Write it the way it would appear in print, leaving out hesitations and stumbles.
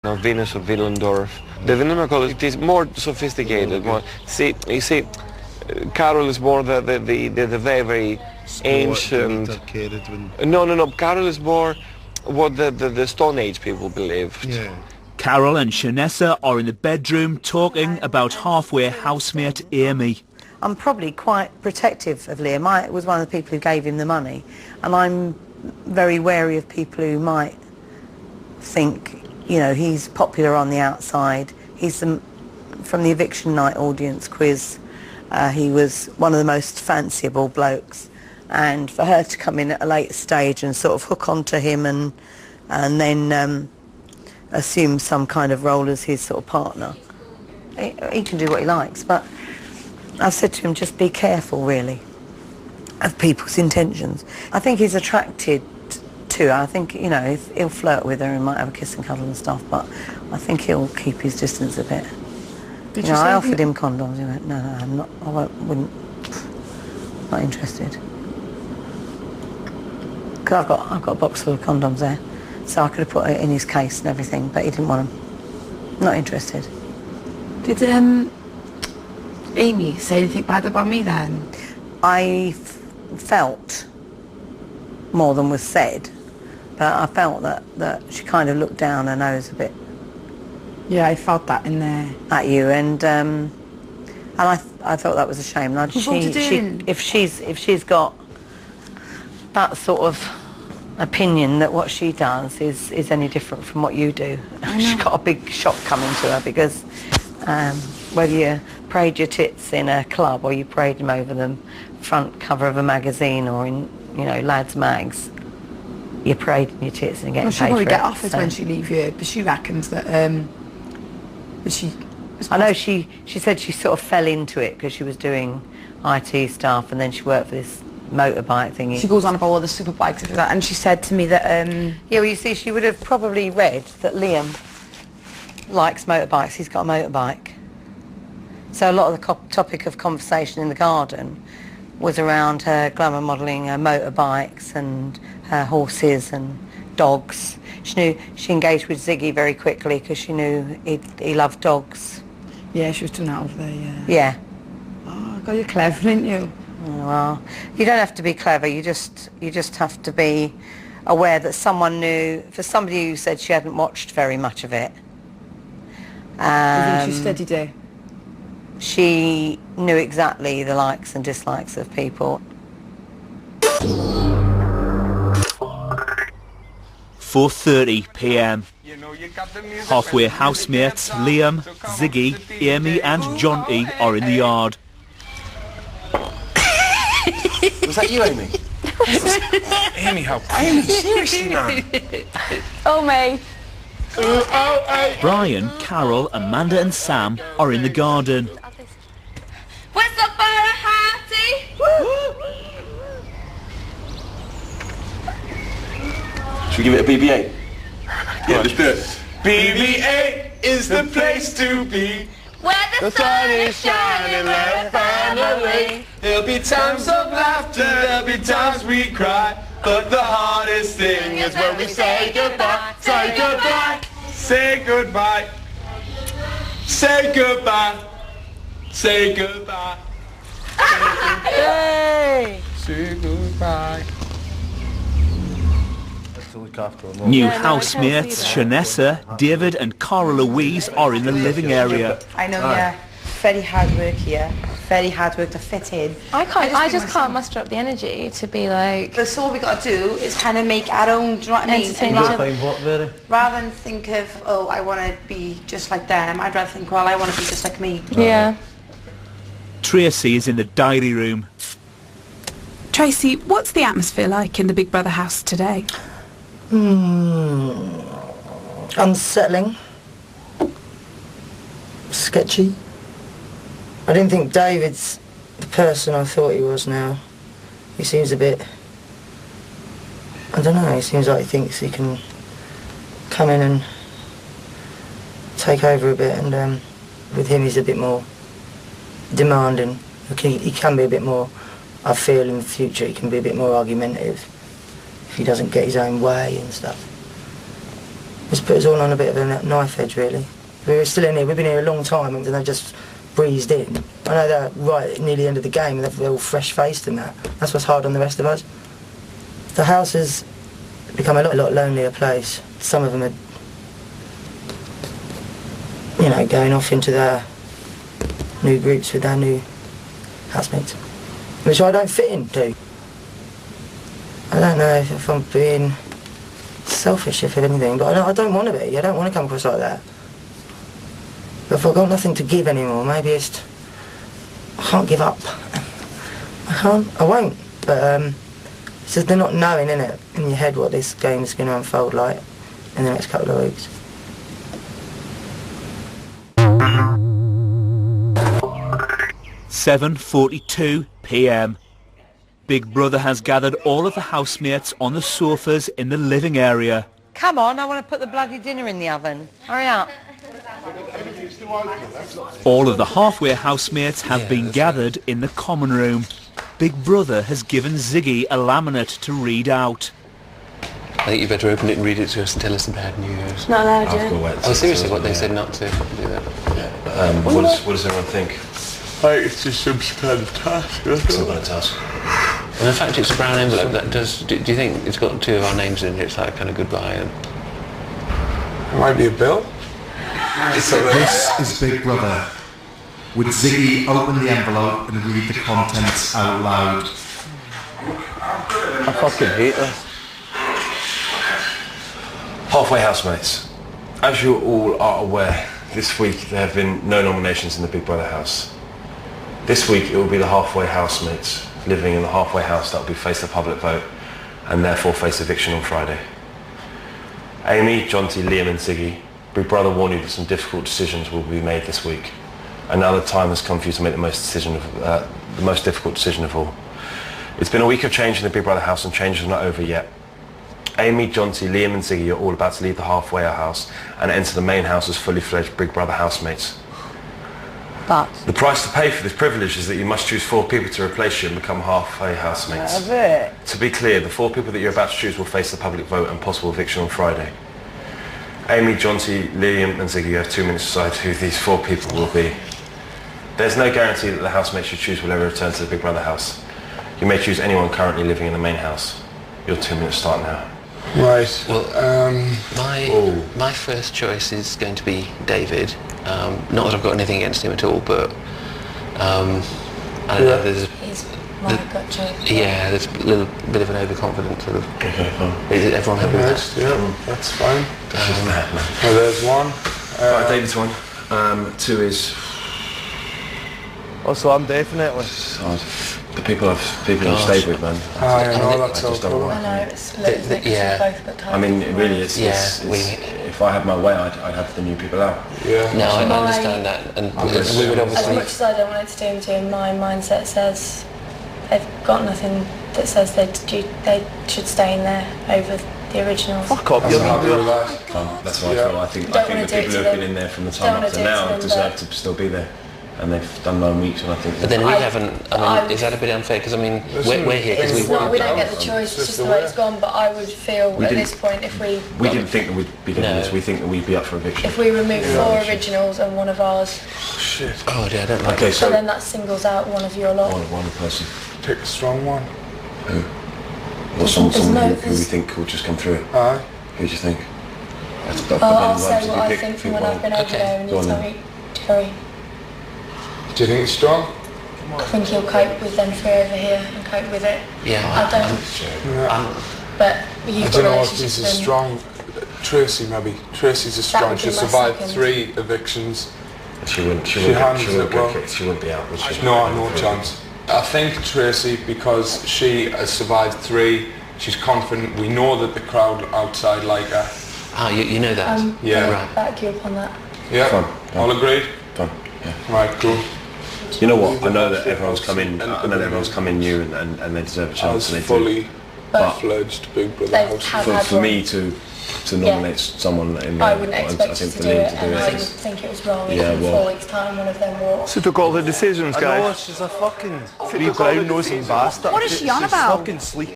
Venus of Willendorf. The Wiener college, it is more sophisticated. More, you see, Carol is more the very, very ancient. No. Carol is more what the Stone Age people believed. Yeah. Carol and Shanessa are in the bedroom talking about halfway housemate Amy. I'm probably quite protective of Liam. I was one of the people who gave him the money, and I'm very wary of people who might think, you know, he's popular on the outside. He's from the eviction night audience quiz. He was one of the most fanciable blokes, and for her to come in at a later stage and sort of hook onto him and then assume some kind of role as his sort of partner, he can do what he likes. But I've said to him, just be careful, really, of people's intentions. I think he's attracted to her. I think, you know, he'll flirt with her and might have a kiss and cuddle and stuff, but I think he'll keep his distance a bit. Did you know, I offered him condoms. He went, no, I'm not. Not interested. Because I've got a box full of condoms there, so I could have put it in his case and everything, but he didn't want them. Not interested. Did Amy say anything bad about me then? I felt more than was said, but I felt that she kind of looked down her nose a bit. Yeah, I felt that in there. At you, and I thought that was a shame. Now, if she's got that sort of opinion that what she does is any different from what you do, she's got a big shock coming to her, because whether you parade your tits in a club or you parade them over the front cover of a magazine or in, you know, lads' mags, you're parading your tits and getting paid for it. She'll probably get offers when she leaves you, but she reckons that I know she said she sort of fell into it because she was doing IT stuff, and then she worked for this motorbike thingy. She goes on about all the super bikes and that, and she said to me that yeah, well, you see, she would have probably read that Liam likes motorbikes. He's got a motorbike. So a lot of the topic of conversation in the garden was around her glamour modelling her motorbikes and her horses and dogs. She engaged with Ziggy very quickly because she knew he loved dogs. Yeah, she was doing that over there, yeah. Yeah. Oh, God, you're clever, aren't you? Well, you don't have to be clever. You just have to be aware that someone knew. For somebody who said she hadn't watched very much of it, You think she studied it? She knew exactly the likes and dislikes of people. 4:30 p.m. Halfway housemates Liam, Ziggy, Amy and Jonty are in the yard. Was that you, Amy? Amy, how? Amy, seriously, man. Oh, me. Brian, Carol, Amanda and Sam are in the garden. What's up, Hearty? Should we give it a BB-8? Yeah, let's do it. BB-8 is the place to be. Where the sun is shining like family. There'll be times of laughter, there'll be times we cry, but the hardest thing is when we say goodbye. Say goodbye. Say goodbye. Say goodbye. Say goodbye. Hey! Say goodbye. New housemates Shanessa, David and Cara Louise are in the living area. I know, yeah. Very hard work here. Very hard work to fit in. I just can't muster up the energy to be like... So all we got to do is kind of make our own, do you know what I mean? Entertain Rather than think of, oh, I want to be just like them, I'd rather think, well, I want to be just like me. Yeah. Tracy is in the diary room. Tracy, what's the atmosphere like in the Big Brother house today? Unsettling. Sketchy. I didn't think David's the person I thought he was now. He seems a bit... I don't know, he seems like he thinks he can come in and take over a bit, and with him he's a bit more demanding. He can be a bit more, I feel in the future, he can be a bit more argumentative if he doesn't get his own way and stuff. It's put us all on a bit of a knife edge, really. We were still in here, we've been here a long time, and they've just breezed in. I know they're right near the end of the game, and they're all fresh-faced and that. That's what's hard on the rest of us. The house has become a lot lonelier place. Some of them are, you know, going off into their new groups with their new housemates, which I don't fit into. I don't know if I'm being selfish, if anything, but I don't want to be. I don't want to come across like that. But if I've got nothing to give anymore, maybe it's... I can't give up. I won't. But it's just they're not knowing, innit, in your head what this game is going to unfold like in the next couple of weeks. "7:42 p.m. Big Brother has gathered all of the housemates on the sofas in the living area. Come on, I want to put the bloody dinner in the oven. Hurry up. All of the halfway housemates have been gathered in the common room. Big Brother has given Ziggy a laminate to read out. I think you better open it and read it to us and tell us the bad news. Not allowed to. Oh, seriously, what they said not to do that? Yeah. What does everyone think? I think it's just some kind of task. Some kind of task. And in fact, it's a brown envelope. That does. Do you think it's got two of our names in it? It's like kind of goodbye. And It might be a bill. This is Big Brother. Would Ziggy open the envelope and read the contents out loud? I fucking hate this. Halfway housemates. As you all are aware, this week there have been no nominations in the Big Brother house. This week it will be the halfway housemates living in the halfway house that will be face the public vote and therefore face eviction on Friday. Amy, Jonty, Liam and Ziggy, Big Brother warned you that some difficult decisions will be made this week. And now the time has come for you to make the most difficult decision of all. It's been a week of change in the Big Brother house and change is not over yet. Amy, Jonty, Liam and Ziggy are all about to leave the halfway house and enter the main house as fully fledged Big Brother housemates. But The price to pay for this privilege is that you must choose 4 people to replace you and become halfway housemates. To be clear, the 4 people that you're about to choose will face the public vote and possible eviction on Friday. Amy, Jonty, Liam and Ziggy, you have 2 minutes to decide who these 4 people will be. There's no guarantee that the housemates you choose will ever return to the Big Brother house. You may choose anyone currently living in the main house. Your 2 minutes start now. Right. Well, my first choice is going to be David. Not that I've got anything against him at all, but I don't know. He's my gut choice. Yeah, there's a little bit of an overconfident sort of. Okay, fine. Is everyone happy with that? Yeah, that's fine. Well, Well, there's one. right, David's one. 2 is... Also, I'm definitely. The people I've stayed with, man. I know, that's I just don't all want. I know, it's split because yeah. we've both got time. I mean, it really is. Yeah, if I had my way, I'd have the new people out. Yeah. No, I understand that, and we would As obviously. much as I don't want it to do him to, my mindset says they've got nothing that says they should stay in there over the originals. Fuck up, you're Happy with that. That's what I feel. I think Don't the wanna do it people to who have been them. in there from the Don't time wanna up to do it to now them, deserve but- to still be there. And they've done 9 weeks, and I think... But then we I- haven't. I mean, is that a bit unfair? Because I mean, we're here because It's we. not, we don't get the choice, it's just the way it's gone, but I would feel We at didn't- this point if we didn't think that we'd be doing this. We think that we'd be up for eviction. if we remove 4 originals and one of ours, Shit. Oh dear, I don't like Okay, it. so so then that singles out one of your lot. one person. Pick a strong one. Or someone There's who we there's- think will just come through. Aye. Who do you think? I'll say what I think from when I've been over Okay. there and Go you on tell then. me, Terry. Do you think it's strong? I think he'll cope with them 3 over here and cope with it. Yeah, I don't, Yeah. but I you've don't got know if relationships this is with them. strong. Tracy, maybe. Tracy's a strong. would be She my survived second. 3 evictions. She wouldn't handles get it well. kicked. She wouldn't be out, would she? No chance. I think Tracy, because she has survived 3, she's confident. We know that the crowd outside like her. you know that. Yeah. Right. Back you up on that. Yeah. Fine. All agreed? Fine. Yeah. Right, cool. You know what? I know that everyone's come in. I know that everyone's come in new, and they deserve a chance. As And they do. fully But fledged Big Brother They house. have had for one. me to nominate someone in there, I wouldn't I expect you think to for do Liam it, to do and I it would is... think it was wrong if Yeah, in well- 4 weeks' time one of them walked. She took all the decisions, I know, guys. she's a fucking free brown nosing bastard. What is she on about? Fucking sleep.